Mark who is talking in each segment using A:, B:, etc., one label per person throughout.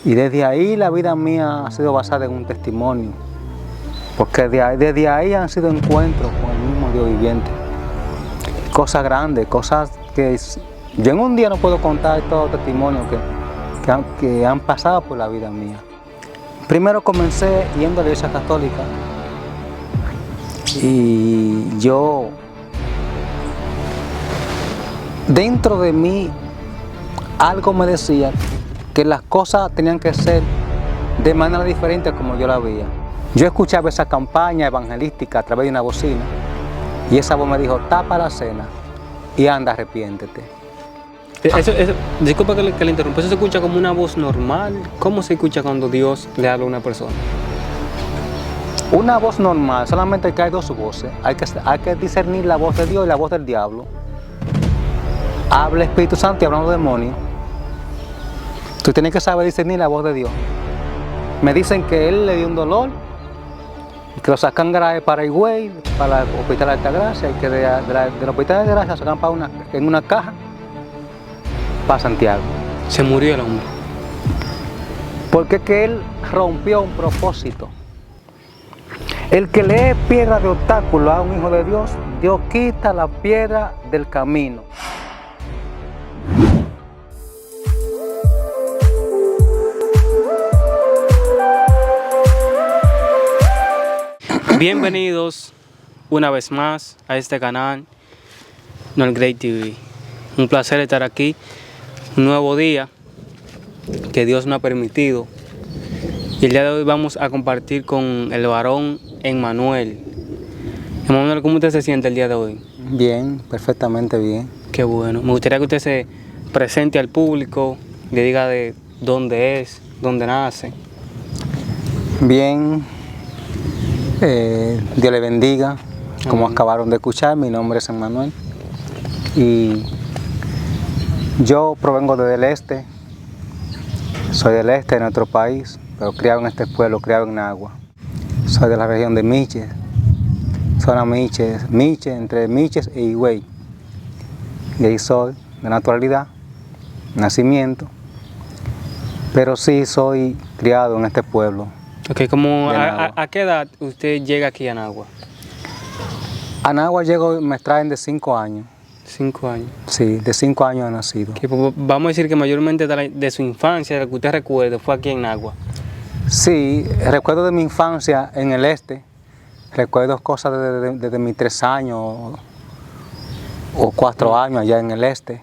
A: Y desde ahí la vida mía ha sido basada en un testimonio, porque desde ahí han sido encuentros con el mismo Dios viviente. Cosas grandes, cosas que yo en un día no puedo contar todos los testimonios que han pasado por la vida mía. Primero comencé yendo a la iglesia católica y yo, dentro de mí, algo me decía que las cosas tenían que ser de manera diferente como yo la veía. Yo escuchaba esa campaña evangelística a través de una bocina y esa voz me dijo, tapa la cena y anda, arrepiéntete.
B: Disculpa que le interrumpa, ¿eso se escucha como una voz normal? ¿Cómo se escucha cuando Dios le habla a una persona?
A: Una voz normal, solamente que hay dos voces. Hay que discernir la voz de Dios y la voz del diablo. Habla el Espíritu Santo y hablan los demonios. Tú tienes que saber discernir la voz de Dios. Me dicen que él le dio un dolor, que lo sacan grave para Higüey, para el Hospital de Altagracia, y que del Hospital de Altagracia lo sacan en una caja para Santiago.
B: Se murió el hombre.
A: Porque que él rompió un propósito. El que le es piedra de obstáculo a un hijo de Dios, Dios quita la piedra del camino.
B: Bienvenidos una vez más a este canal, Not Great TV. Un placer estar aquí, un nuevo día que Dios nos ha permitido. Y el día de hoy vamos a compartir con el varón Emmanuel. Emmanuel, ¿cómo usted se siente el día de hoy?
A: Bien, perfectamente bien.
B: Qué bueno. Me gustaría que usted se presente al público, le diga de dónde es, dónde nace.
A: Bien, Dios le bendiga. Como acabaron de escuchar, mi nombre es Emmanuel y yo provengo del este. Soy del este de nuestro país, pero criado en este pueblo, criado en Nagua. Soy de la región de Miches, zona Miches, entre Miches e Higüey. Y ahí soy, de naturalidad, nacimiento, pero sí soy criado en este pueblo.
B: Ok, ¿a qué edad usted llega aquí a Nagua?
A: A Nagua llego, me traen de 5 años.
B: 5 años.
A: Sí, de 5 años he nacido.
B: Okay, pues vamos a decir que mayormente de su infancia, lo que usted recuerde, fue aquí en Nagua.
A: Sí, recuerdo de mi infancia en el este. Recuerdo cosas desde mis 3 años o 4 años allá en el este.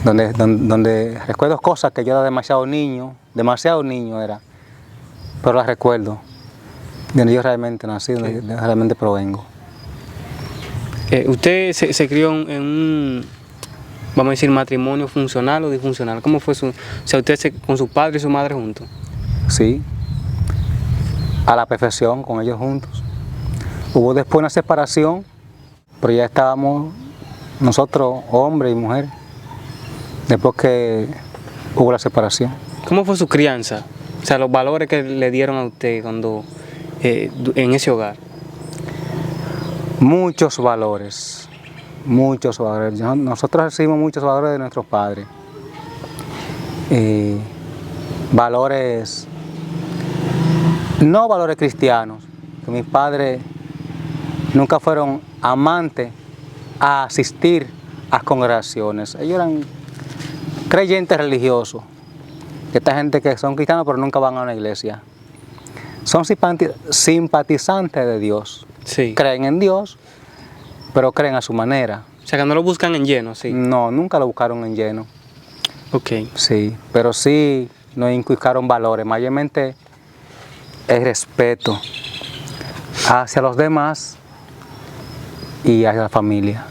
A: Donde recuerdo cosas que yo era demasiado niño era. Pero las recuerdo. De donde yo realmente nací, donde realmente provengo.
B: ¿Usted se crió en un, vamos a decir, matrimonio funcional o disfuncional? ¿Cómo fue o sea, usted con su padre y su madre juntos?
A: Sí, a la perfección, con ellos juntos. Hubo después una separación, pero ya estábamos nosotros, hombre y mujer, después que hubo la separación.
B: ¿Cómo fue su crianza? O sea, los valores que le dieron a usted cuando en ese hogar.
A: Muchos valores. Nosotros recibimos muchos valores de nuestros padres. Valores, no valores cristianos, que mis padres nunca fueron amantes a asistir a congregaciones. Ellos eran creyentes religiosos. Esta gente que son cristianos pero nunca van a una iglesia. Son simpatizantes de Dios.
B: Sí.
A: Creen en Dios, pero creen a su manera.
B: O sea, que no lo buscan en lleno, sí.
A: No, nunca lo buscaron en lleno.
B: Ok.
A: Sí, pero sí nos inculcaron valores, mayormente el respeto hacia los demás y hacia la familia.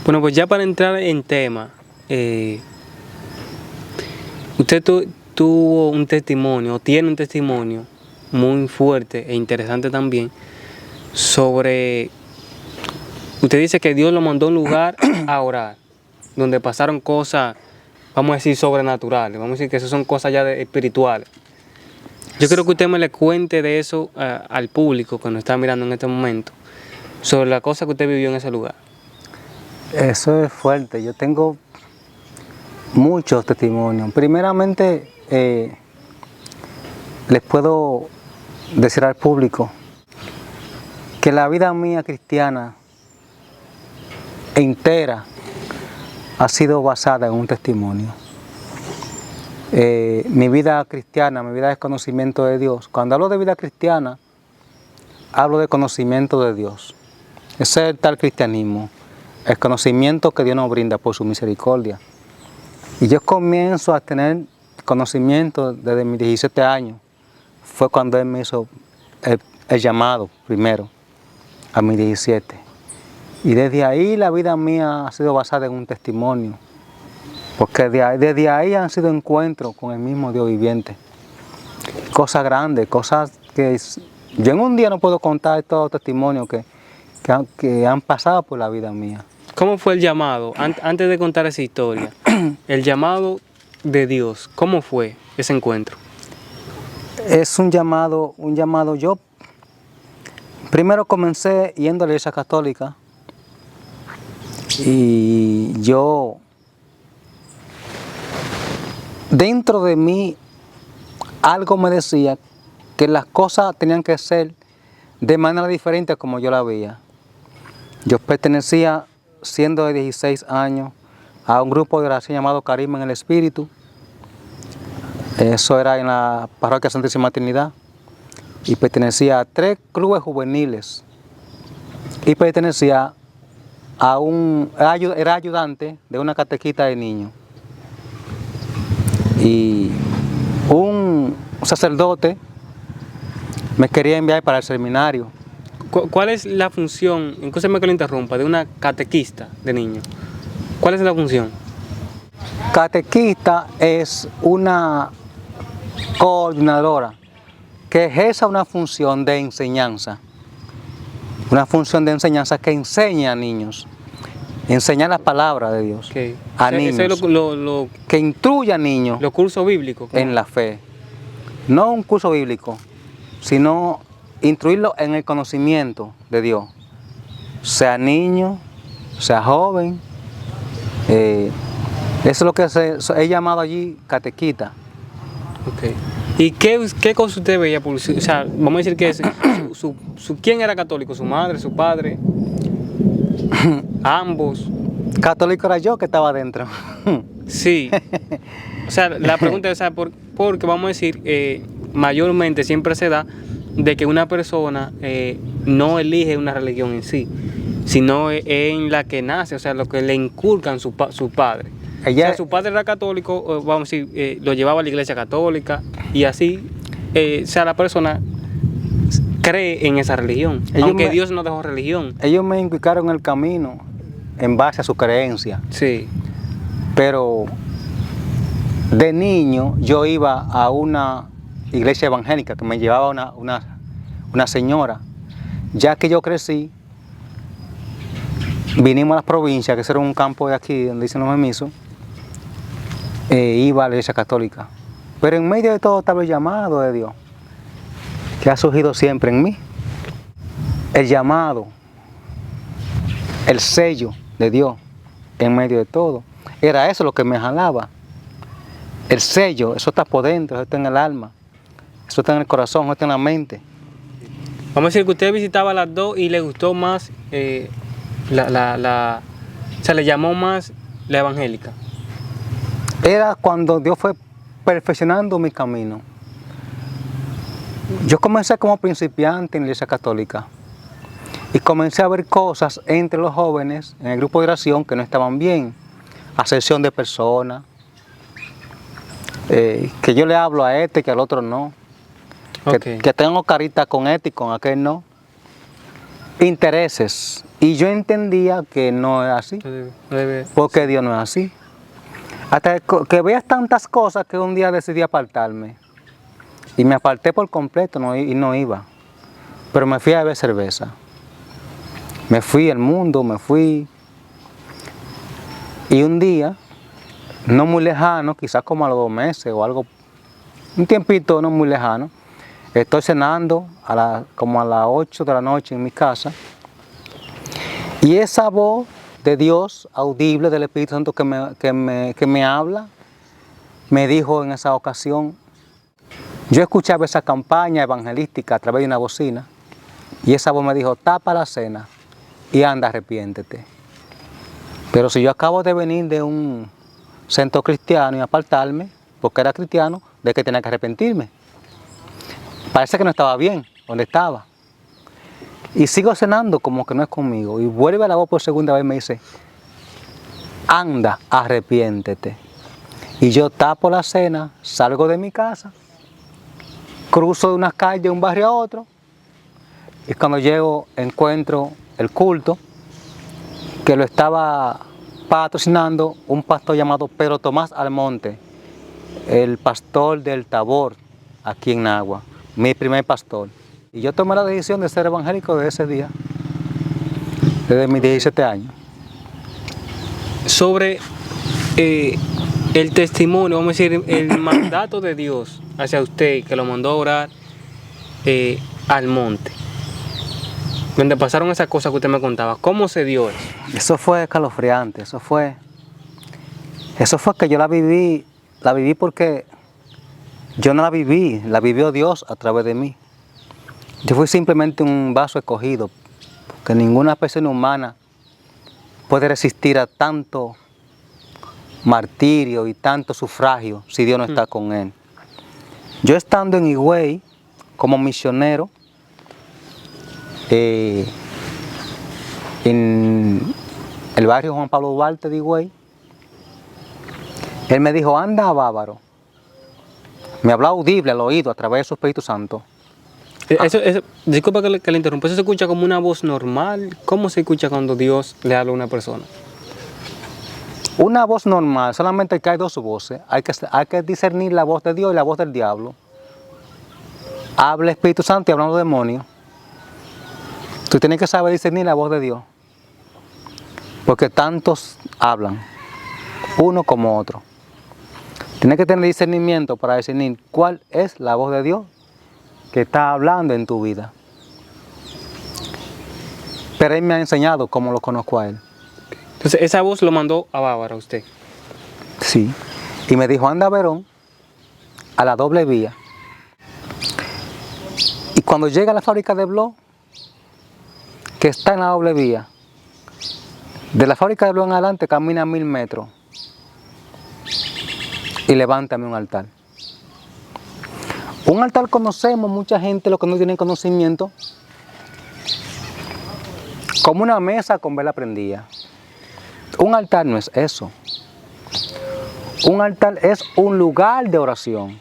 B: Bueno, pues ya para entrar en tema, usted tuvo un testimonio, o tiene un testimonio muy fuerte e interesante también sobre, usted dice que Dios lo mandó a un lugar a orar, donde pasaron cosas, vamos a decir, sobrenaturales, vamos a decir que esas son cosas ya espirituales. Yo quiero que usted me le cuente de eso al público que nos está mirando en este momento, sobre la cosa que usted vivió en ese lugar.
A: Eso es fuerte. Yo tengo Muchos testimonios. Primeramente, les puedo decir al público que la vida mía cristiana entera ha sido basada en un testimonio. Mi vida cristiana, mi vida de conocimiento de Dios. Cuando hablo de vida cristiana, hablo de conocimiento de Dios. Ese es el tal cristianismo, el conocimiento que Dios nos brinda por su misericordia. Y yo comienzo a tener conocimiento desde mis 17 años. Fue cuando Él me hizo el llamado primero, a mis 17. Y desde ahí la vida mía ha sido basada en un testimonio. Porque desde ahí han sido encuentros con el mismo Dios viviente. Cosas grandes, cosas que yo en un día no puedo contar todos los testimonios que han pasado por la vida mía.
B: ¿Cómo fue el llamado? Antes de contar esa historia, el llamado de Dios, ¿cómo fue ese encuentro?
A: Es un llamado. Yo primero comencé yendo a la iglesia católica y yo, dentro de mí, algo me decía que las cosas tenían que ser de manera diferente como yo la veía. Yo pertenecía, siendo de 16 años, a un grupo de oración llamado Carisma en el Espíritu. Eso era en la parroquia Santísima Trinidad. Y pertenecía a 3 clubes juveniles. Y pertenecía a era ayudante de una catequista de niños. Y un sacerdote me quería enviar para el seminario.
B: ¿Cuál es la función, incluso que lo interrumpa, de una catequista de niños? ¿Cuál es la función?
A: Catequista es una coordinadora que ejerce una función de enseñanza. Una función de enseñanza que enseña a niños. Enseñar la palabra de Dios a niños.
B: Eso es
A: que instruye a niños
B: los cursos bíblicos.
A: en la fe. No un curso bíblico, sino instruirlo en el conocimiento de Dios. Sea niño, sea joven. Eso es lo que he llamado allí catequista.
B: Okay. ¿Y qué cosa usted veía? O sea, vamos a decir que ¿quién era católico? ¿Su madre, su padre? Ambos.
A: Católico era yo que estaba adentro.
B: Sí. O sea, la pregunta es, porque vamos a decir, mayormente siempre se da de que una persona no elige una religión en sí, sino en la que nace, o sea, lo que le inculcan su padre. O sea, su padre era católico, vamos a decir, lo llevaba a la iglesia católica y así, o sea, la persona cree en esa religión, aunque Dios no dejó religión.
A: Ellos me inculcaron el camino en base a su creencia.
B: Sí.
A: Pero de niño yo iba a una iglesia evangélica que me llevaba una señora. Ya que yo crecí, vinimos a las provincias, que ese era un campo de aquí donde dicen los memisos, iba a la iglesia católica. Pero en medio de todo estaba el llamado de Dios, que ha surgido siempre en mí. El llamado, el sello de Dios en medio de todo. Era eso lo que me jalaba. El sello, eso está por dentro, eso está en el alma, eso está en el corazón, eso está en la mente.
B: Vamos a decir que usted visitaba las dos y le gustó más, o sea, le llamó más la evangélica.
A: Era cuando Dios fue perfeccionando mi camino. Yo comencé como principiante en la iglesia católica y comencé a ver cosas entre los jóvenes en el grupo de oración que no estaban bien. Acepción de personas, que yo le hablo a este que al otro no.
B: Okay.
A: Que tengo carita con este y con aquel no. Intereses. Y yo entendía que no es así. Porque Dios no es así. Hasta que veas tantas cosas que un día decidí apartarme. Y me aparté por completo y no iba. Pero me fui a beber cerveza. Me fui al mundo, me fui. Y un día, no muy lejano, quizás como a los 2 meses o algo, un tiempito no muy lejano, estoy cenando como a las 8 de la noche en mi casa. Y esa voz de Dios, audible, del Espíritu Santo que me habla, me dijo en esa ocasión, yo escuchaba esa campaña evangelística a través de una bocina, y esa voz me dijo, tapa la cena y anda, arrepiéntete. Pero si yo acabo de venir de un centro cristiano y apartarme, porque era cristiano, de que tenía que arrepentirme. Parece que no estaba bien donde estaba. Y sigo cenando como que no es conmigo. Y vuelve la voz por segunda vez y me dice, anda, arrepiéntete. Y yo tapo la cena, salgo de mi casa, cruzo de una calle de un barrio a otro, y cuando llego encuentro el culto que lo estaba patrocinando un pastor llamado Pedro Tomás Almonte, el pastor del Tabor, aquí en Nagua, mi primer pastor. Y yo tomé la decisión de ser evangélico desde ese día, desde mis 17 años.
B: Sobre el testimonio, vamos a decir, el mandato de Dios hacia usted, que lo mandó a orar al monte, donde pasaron esas cosas que usted me contaba, ¿cómo se dio eso?
A: Eso fue escalofriante, eso fue que yo la viví porque yo no la viví, la vivió Dios a través de mí. Yo fui simplemente un vaso escogido, porque ninguna persona humana puede resistir a tanto martirio y tanto sufragio si Dios no está con él. Yo estando en Higüey como misionero, en el barrio Juan Pablo Duarte de Higüey, él me dijo, anda a Bávaro. Me habló audible al oído a través de su Espíritu Santo.
B: Disculpa que le interrumpa, ¿eso se escucha como una voz normal? ¿Cómo se escucha cuando Dios le habla a una persona?
A: Una voz normal, solamente que hay dos voces. Hay que discernir la voz de Dios y la voz del diablo. Habla el Espíritu Santo y hablan los demonios. Tú tienes que saber discernir la voz de Dios. Porque tantos hablan, uno como otro. Tienes que tener discernimiento para discernir cuál es la voz de Dios que está hablando en tu vida. Pero Él me ha enseñado cómo lo conozco a Él.
B: Entonces, esa voz lo mandó a Bávaro a usted.
A: Sí. Y me dijo, anda a Verón, a la doble vía. Y cuando llega a la fábrica de Bló, que está en la doble vía, de la fábrica de Bló en adelante camina 1000 metros y levántame un altar. Un altar conocemos mucha gente, los que no tienen conocimiento, como una mesa con vela prendida. Un altar no es eso. Un altar es un lugar de oración.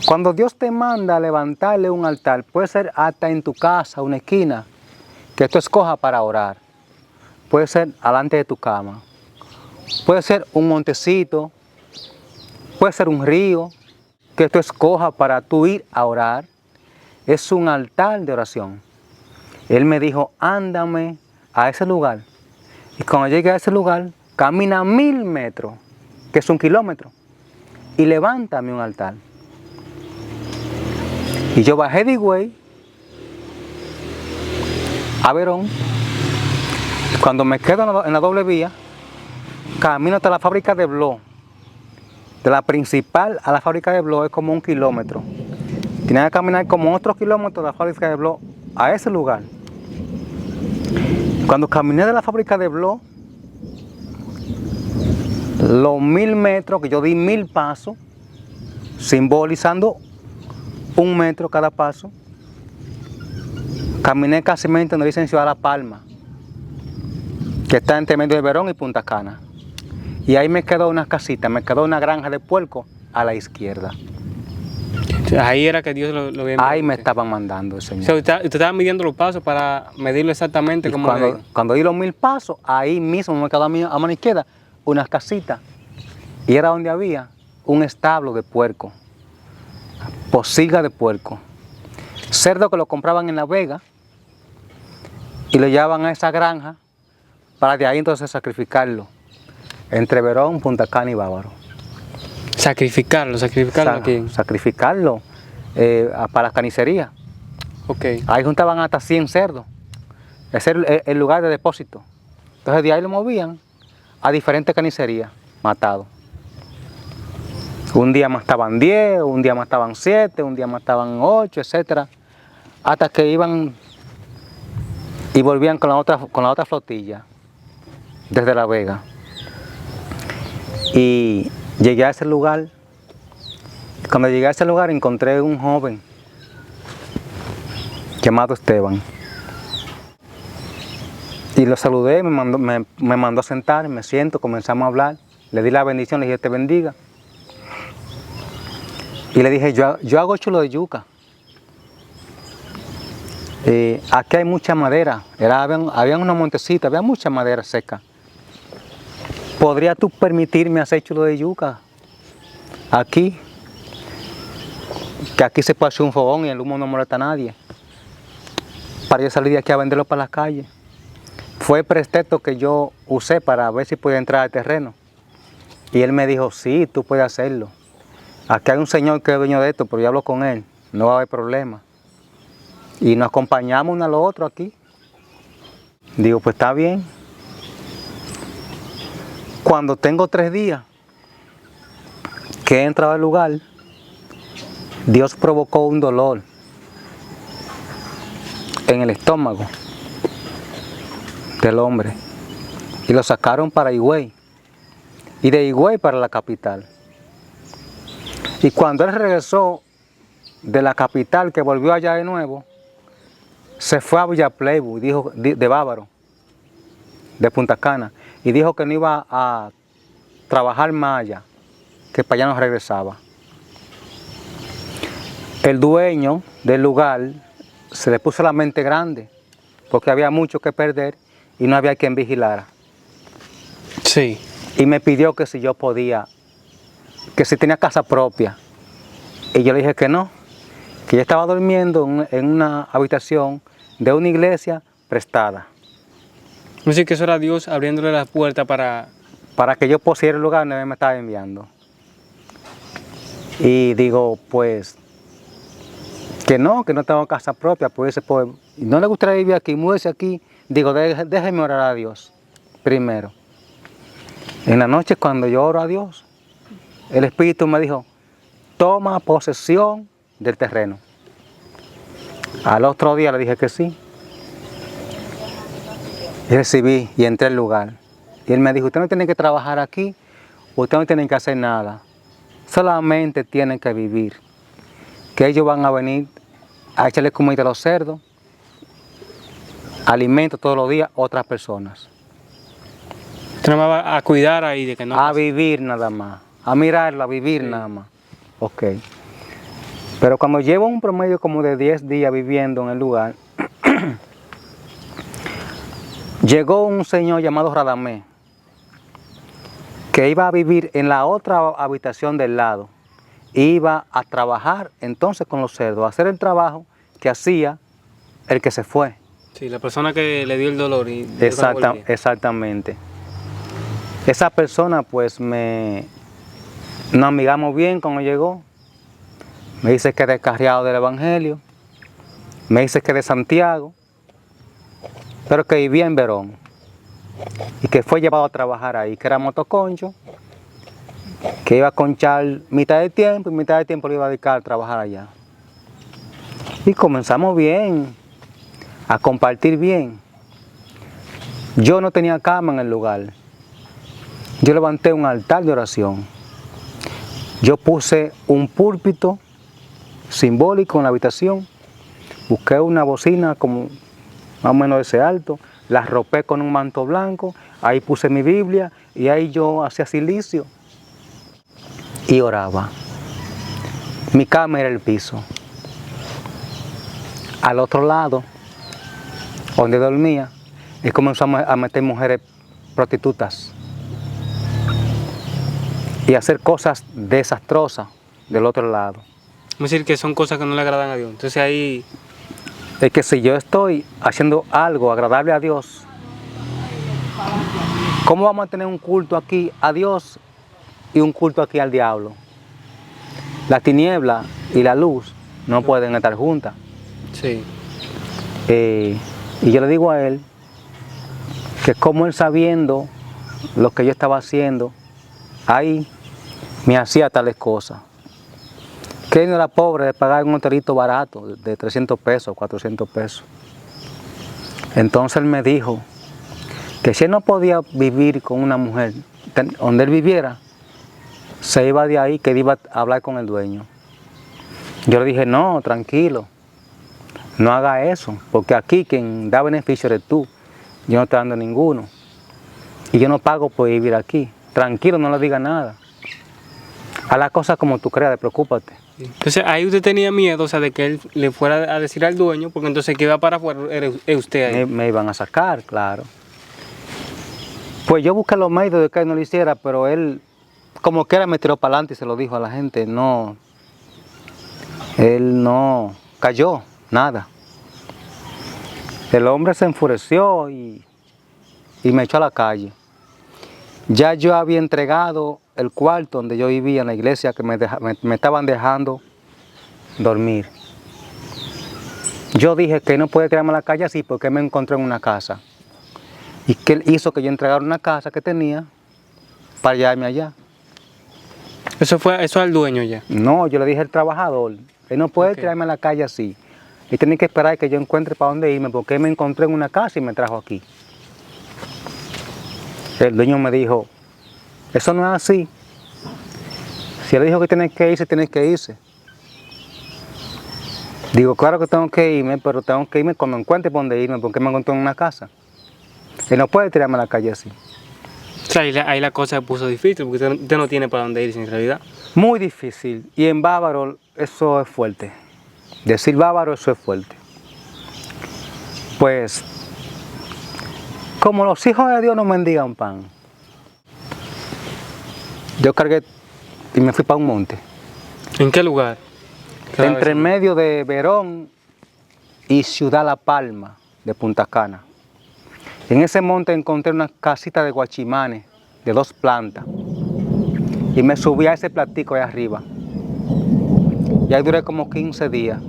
A: Cuando Dios te manda a levantarle un altar, puede ser hasta en tu casa, una esquina, que tú escojas para orar. Puede ser delante de tu cama. Puede ser un montecito. Puede ser un río que tú escojas para tú ir a orar. Es un altar de oración. Él me dijo, ándame a ese lugar. Y cuando llegue a ese lugar, camina 1000 metros, que es 1 kilómetro, y levántame un altar. Y yo bajé de Higüey a Verón. Cuando me quedo en la doble vía, camino hasta la fábrica de Bló. De la principal a la fábrica de Bló es como 1 kilómetro. Tenía que caminar como otros kilómetros de la fábrica de Bló a ese lugar. Cuando caminé de la fábrica de Bló, los 1000 metros, que yo di 1000 pasos, simbolizando 1 metro cada paso, caminé casi donde dicen Ciudad La Palma, que está entre medio de Verón y Punta Cana. Y ahí me quedó una casita, me quedó una granja de puerco a la izquierda.
B: Ahí era que Dios lo había enviado.
A: Ahí me estaban mandando el Señor.
B: O sea, usted estaba midiendo los pasos para medirlo exactamente como
A: cuando di los 1000 pasos, ahí mismo me quedó a mano izquierda unas casitas. Y era donde había un establo de puerco, pocilga de puerco, cerdo que lo compraban en La Vega y lo llevaban a esa granja para de ahí entonces sacrificarlo entre Verón, Punta Cana y Bávaro.
B: Sacrificarlo aquí.
A: Sacrificarlo para la carnicería.
B: Okay.
A: Ahí juntaban hasta 100 cerdos. Ese es el lugar de depósito Entonces de ahí lo movían a diferentes carnicerías, matados. Un día mataban 10, un día mataban 7, un día mataban 8, etcétera, hasta que iban y volvían con la otra flotilla desde La Vega. Y llegué a ese lugar. Cuando llegué a ese lugar encontré un joven llamado Esteban. Y lo saludé, me mandó a sentar, me siento, comenzamos a hablar. Le di la bendición, le dije, te bendiga. Y le dije, yo hago chulo de yuca. Aquí hay mucha madera. Había una montecita, había mucha madera seca. ¿Podrías tú permitirme hacer chulo de yuca aquí? Que aquí se puede hacer un fogón y el humo no molesta a nadie. Para yo salir de aquí a venderlo para las calles. Fue el pretexto que yo usé para ver si podía entrar al terreno. Y él me dijo, sí, tú puedes hacerlo. Aquí hay un señor que es dueño de esto, pero yo hablo con él, no va a haber problema. Y nos acompañamos uno a lo otro aquí. Digo, pues está bien. Cuando tengo 3 días que he entrado al lugar, Dios provocó un dolor en el estómago del hombre y lo sacaron para Higüey y de Higüey para la capital. Y cuando él regresó de la capital, que volvió allá de nuevo, se fue a Villa Playboy, dijo, de Bávaro, de Punta Cana, y dijo que no iba a trabajar más allá, que para allá no regresaba. El dueño del lugar se le puso la mente grande, porque había mucho que perder y no había quien vigilara.
B: Sí.
A: Y me pidió que si yo podía, que si tenía casa propia. Y yo le dije que no, que yo estaba durmiendo en una habitación de una iglesia prestada.
B: Es decir, que eso era Dios abriéndole la puerta para
A: que yo pusiera el lugar donde me estaba enviando. Y digo, pues, que no tengo casa propia, pues no le gustaría vivir aquí, múdese aquí. Digo, déjeme orar a Dios primero. En la noche cuando yo oro a Dios, el Espíritu me dijo, toma posesión del terreno. Al otro día le dije que sí. Y recibí y entré al lugar. Y él me dijo, usted no tiene que trabajar aquí, usted no tiene que hacer nada. Solamente tienen que vivir. Que ellos van a venir a echarle comida a los cerdos, alimento todos los días a otras personas.
B: usted no va a cuidar ahí de que no
A: A vivir nada más, a mirarlo, a vivir nada más. Ok. Pero cuando llevo un promedio como de 10 días viviendo en el lugar, llegó un señor llamado Radamés, que iba a vivir en la otra habitación del lado. Iba a trabajar entonces con los cerdos, a hacer el trabajo que hacía el que se fue.
B: Sí, la persona que le dio el dolor. Y
A: Exactamente. Esa persona pues nos amigamos bien cuando llegó. Me dice que es descarriado del Evangelio. Me dice que es de Santiago. Pero que vivía en Verón. Y que fue llevado a trabajar ahí, que era motoconcho. Que iba a conchar mitad del tiempo y mitad del tiempo lo iba a dedicar a trabajar allá. Y comenzamos bien, a compartir bien. Yo no tenía cama en el lugar. Yo levanté un altar de oración. Yo puse un púlpito simbólico en la habitación. Busqué una bocina como más o menos de ese alto. La arropé con un manto blanco. Ahí puse mi Biblia y ahí yo hacía silicio. Y oraba. Mi cama era el piso. Al otro lado, donde dormía, él comenzó a meter mujeres prostitutas y a hacer cosas desastrosas del otro lado.
B: Es decir, que son cosas que no le agradan a Dios. Entonces ahí...
A: Es que si yo estoy haciendo algo agradable a Dios, ¿cómo vamos a tener un culto aquí a Dios y un culto aquí al diablo? La tiniebla y la luz no pueden estar juntas.
B: Sí.
A: Y yo le digo a él que como él sabiendo lo que yo estaba haciendo, ahí me hacía tales cosas. Que él no era pobre de pagar un hotelito barato de 300 pesos, 400 pesos. Entonces él me dijo que si él no podía vivir con una mujer donde él viviera, se iba de ahí, que él iba a hablar con el dueño. Yo le dije, no, tranquilo, no haga eso, porque aquí quien da beneficio eres tú, yo no estoy dando ninguno. Y yo no pago por vivir aquí. Tranquilo, no le diga nada. Haz las cosas como tú creas, preocúpate.
B: Entonces ahí usted tenía miedo, o sea, de que él le fuera a decir al dueño, porque entonces que iba para afuera era usted ahí.
A: Me iban a sacar, claro. Pues yo busqué los medios de que él no lo hiciera, pero él, como quiera, me tiró para adelante y se lo dijo a la gente. No, él no cayó, nada. El hombre se enfureció y me echó a la calle. Ya yo había entregado el cuarto donde yo vivía en la iglesia, que me estaban dejando dormir. Yo dije que no puede tirarme a la calle así porque me encontré en una casa. Y que él hizo que yo entregara una casa que tenía para llevarme allá.
B: Eso al dueño ya.
A: No, yo le dije al trabajador, él no puede tirarme a la calle así. Él tiene que esperar que yo encuentre para dónde irme porque él me encontré en una casa y me trajo aquí. El dueño me dijo, eso no es así. Si él dijo que tienes que irse, tienes que irse. Digo, claro que tengo que irme, pero tengo que irme cuando encuentre por dónde irme, porque me encontré en una casa. Él no puede tirarme a la calle así.
B: O sea, ahí la cosa se puso difícil, porque usted no tiene para dónde irse en realidad.
A: Muy difícil. Y en bávaro eso es fuerte. Decir bávaro, eso es fuerte. Pues, como los hijos de Dios no mendigan pan, yo cargué y me fui para un monte.
B: ¿En qué lugar?
A: Entre el medio de Verón y Ciudad La Palma de Punta Cana. En ese monte encontré una casita de guachimanes de 2 plantas. Y me subí a ese platico ahí arriba. Y ahí duré como 15 días.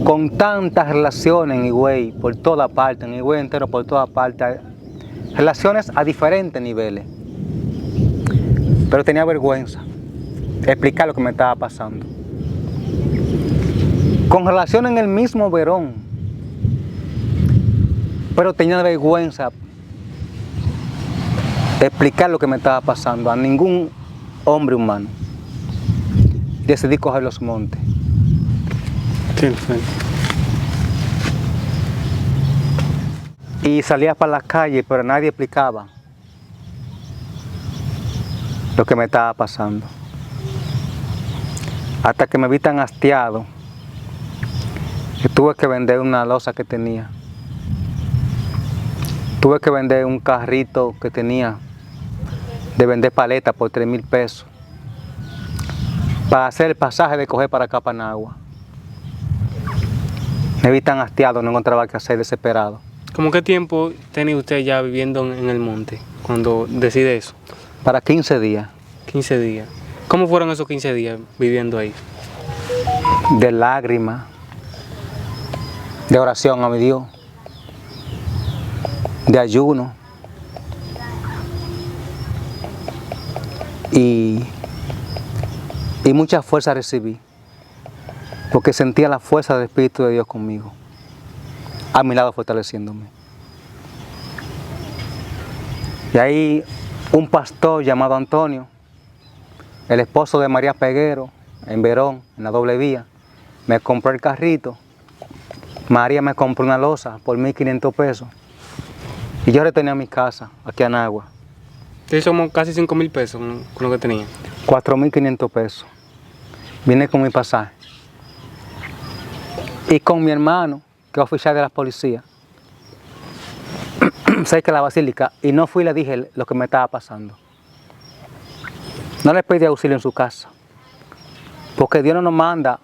A: Con tantas relaciones en Higüey, por toda parte, en Higüey entero por toda parte. Relaciones a diferentes niveles. Pero tenía vergüenza de explicar lo que me estaba pasando. Con relación en el mismo Verón. Pero tenía vergüenza de explicar lo que me estaba pasando a ningún hombre humano. Decidí coger los montes. Y salía para la calle, pero nadie explicaba lo que me estaba pasando. Hasta que me vi tan hastiado que tuve que vender una losa que tenía. Tuve que vender un carrito que tenía de vender paletas por 3,000 pesos para hacer el pasaje de coger para acá, para Nagua. Me vi tan hastiado, no encontraba qué hacer, desesperado.
B: ¿Cómo qué tiempo tenía usted ya viviendo en el monte cuando decide eso?
A: Para 15 días.
B: 15 días. ¿Cómo fueron esos 15 días viviendo ahí?
A: De lágrimas, de oración a mi Dios, de ayuno y mucha fuerza recibí, porque sentía la fuerza del Espíritu de Dios conmigo, a mi lado fortaleciéndome. Y ahí un pastor llamado Antonio, el esposo de María Peguero, en Verón, en la doble vía, me compró el carrito. María me compró una losa por 1,500 pesos. Y yo retenía mi casa, aquí en Nagua.
B: Entonces somos casi 5,000 pesos con lo que tenía.
A: 4,500 pesos. Vine con mi pasaje. Y con mi hermano, que es oficial de la policía, cerca de la basílica, y no fui y le dije lo que me estaba pasando. No le pedí auxilio en su casa, porque Dios no nos manda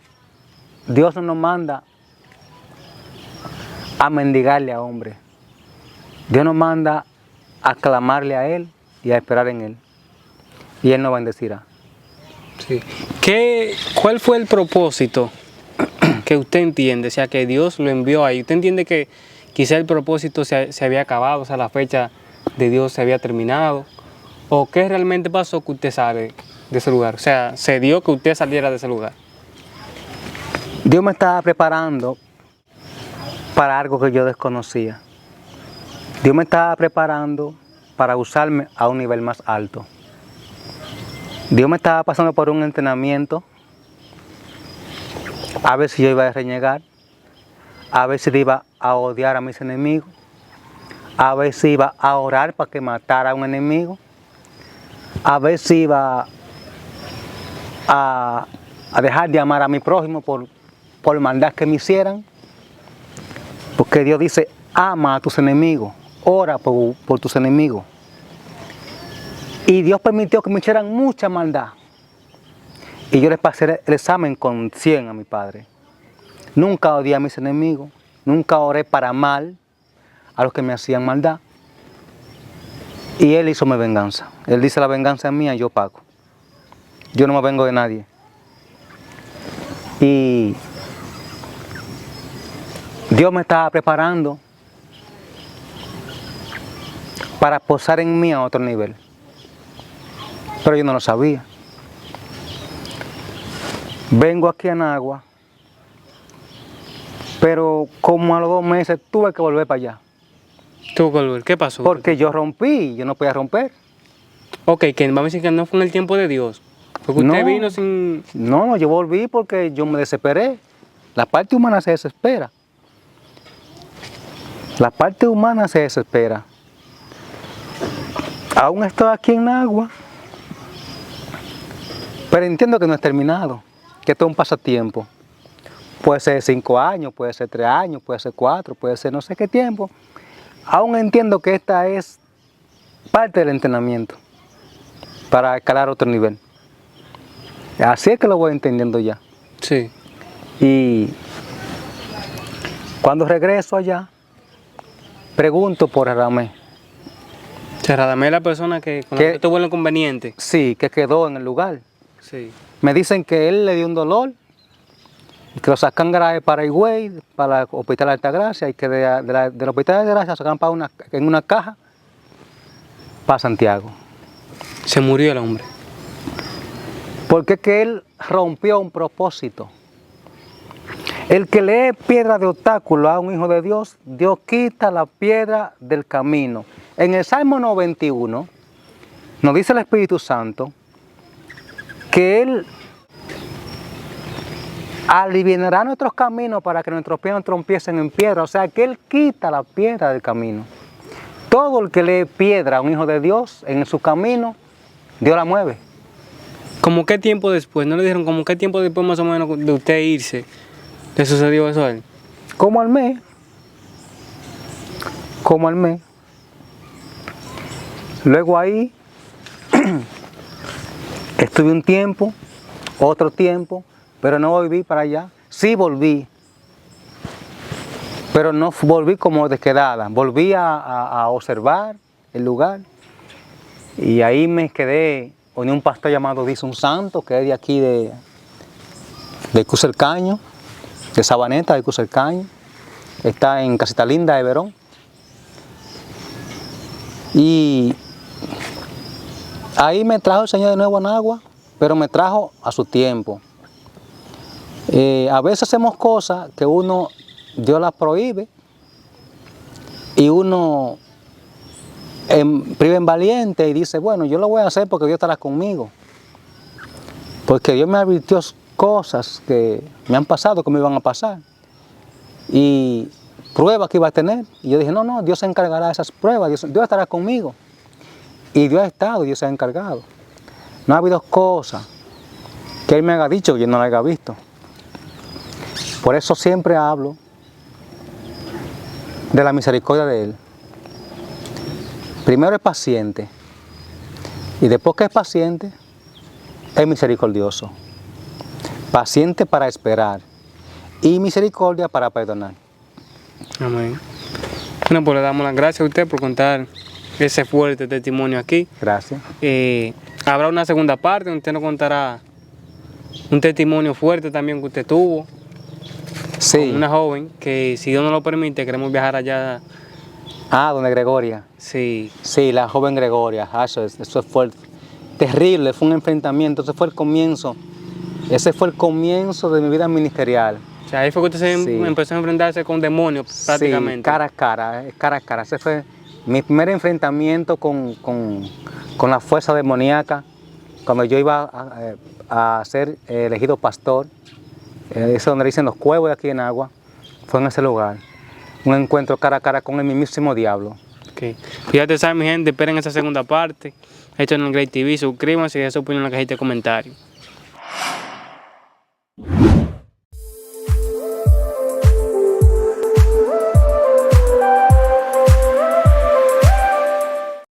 A: a mendigarle a hombre. Dios nos manda a clamarle a Él y a esperar en Él. Y Él nos bendecirá.
B: Sí. ¿Cuál fue el propósito que usted entiende? O sea, que Dios lo envió ahí. ¿Usted entiende que quizá el propósito se había acabado, o sea, la fecha de Dios se había terminado, o qué realmente pasó que usted sale de ese lugar, o sea, se dio que usted saliera de ese lugar.
A: Dios me estaba preparando para algo que yo desconocía. Dios me estaba preparando para usarme a un nivel más alto. Dios me estaba pasando por un entrenamiento, a ver si yo iba a renegar, a ver si iba a odiar a mis enemigos, a ver si iba a orar para que matara a un enemigo, a ver si iba a dejar de amar a mi prójimo por maldad que me hicieran. Porque Dios dice, ama a tus enemigos, ora por tus enemigos. Y Dios permitió que me hicieran mucha maldad. Y yo les pasé el examen con 100 a mi Padre. Nunca odié a mis enemigos, nunca oré para mal a los que me hacían maldad. Y Él hizo mi venganza. Él dice, la venganza es mía, yo pago. Yo no me vengo de nadie. Y Dios me estaba preparando para posar en mí a otro nivel. Pero yo no lo sabía. Vengo aquí a Nagua, pero como a los 2 meses tuve que volver para allá.
B: ¿Tuvo que volver? ¿Qué pasó?
A: Porque yo rompí, yo no podía romper.
B: Ok, que vamos a decir que no fue en el tiempo de Dios. Porque usted vino sin...
A: No, yo volví porque yo me desesperé. La parte humana se desespera. La parte humana se desespera. Aún estoy aquí en Nagua, pero entiendo que no es terminado, que esto es un pasatiempo. Puede ser 5 años, puede ser 3 años, puede ser 4, puede ser no sé qué tiempo. Aún entiendo que esta es parte del entrenamiento para escalar otro nivel. Así es que lo voy entendiendo ya.
B: Sí.
A: Y cuando regreso allá, pregunto por Radamés.
B: Radamés es la persona que con la que tuvo el inconveniente.
A: Sí, que quedó en el lugar.
B: Sí.
A: Me dicen que él le dio un dolor y que lo sacan de Paraguay, para el Hospital de Altagracia, y que del Hospital de Altagracia sacan en una caja para Santiago.
B: Se murió el hombre.
A: Porque es que él rompió un propósito. El que lee piedra de obstáculo a un hijo de Dios, Dios quita la piedra del camino. En el Salmo 91 nos dice el Espíritu Santo que Él aliviará nuestros caminos para que nuestros pies no trompiecen en piedra. O sea que Él quita la piedra del camino. Todo el que lee piedra a un hijo de Dios en su camino, Dios la mueve.
B: ¿Cómo qué tiempo después? ¿No le dijeron como qué tiempo después más o menos de usted irse le sucedió eso a él?
A: Como al mes. Como al mes. Luego ahí estuve un tiempo, otro tiempo, pero no volví para allá. Sí volví, pero no volví como de quedada. Volví a observar el lugar y ahí me quedé con un pastor llamado Dison Santo, que es de aquí de Cusercaño, de Sabaneta, de Cusercaño. Está en Casita Linda de Verón. Y ahí me trajo el Señor de nuevo a Nagua, pero me trajo a su tiempo. A veces hacemos cosas que Dios las prohíbe y uno priva en valiente y dice, bueno, yo lo voy a hacer porque Dios estará conmigo. Porque Dios me advirtió cosas que me han pasado, que me iban a pasar. Y pruebas que iba a tener. Y yo dije, no, Dios se encargará de esas pruebas, Dios estará conmigo. Y Dios ha estado, Dios se ha encargado. No ha habido cosas que Él me haya dicho que yo no la haya visto. Por eso siempre hablo de la misericordia de Él. Primero es paciente. Y después que es paciente, es misericordioso. Paciente para esperar. Y misericordia para perdonar.
B: Amén. Bueno, pues le damos las gracias a usted por contar ese fuerte testimonio aquí.
A: Gracias.
B: Habrá una segunda parte donde usted nos contará un testimonio fuerte también que usted tuvo.
A: Sí.
B: con una joven que, si Dios nos lo permite, queremos viajar allá.
A: Ah, donde Gregoria.
B: Sí,
A: Sí, la joven Gregoria. Ah, eso fue terrible, fue un enfrentamiento. Ese fue el comienzo de mi vida ministerial.
B: o sea, ahí fue que usted
A: Sí.
B: empezó a enfrentarse con demonios prácticamente.
A: Sí, cara a cara, cara a cara. Ese fue mi primer enfrentamiento con la fuerza demoníaca. Cuando yo iba a ser elegido pastor, eso es donde dicen los cuevos de aquí en Agua, fue en ese lugar. Un encuentro cara a cara con el mismísimo diablo.
B: Ok. Fíjate, ¿sabes, mi gente? Esperen esa segunda parte. Esto en el Great TV. Suscríbanse y dejen su opinión en la cajita de comentarios.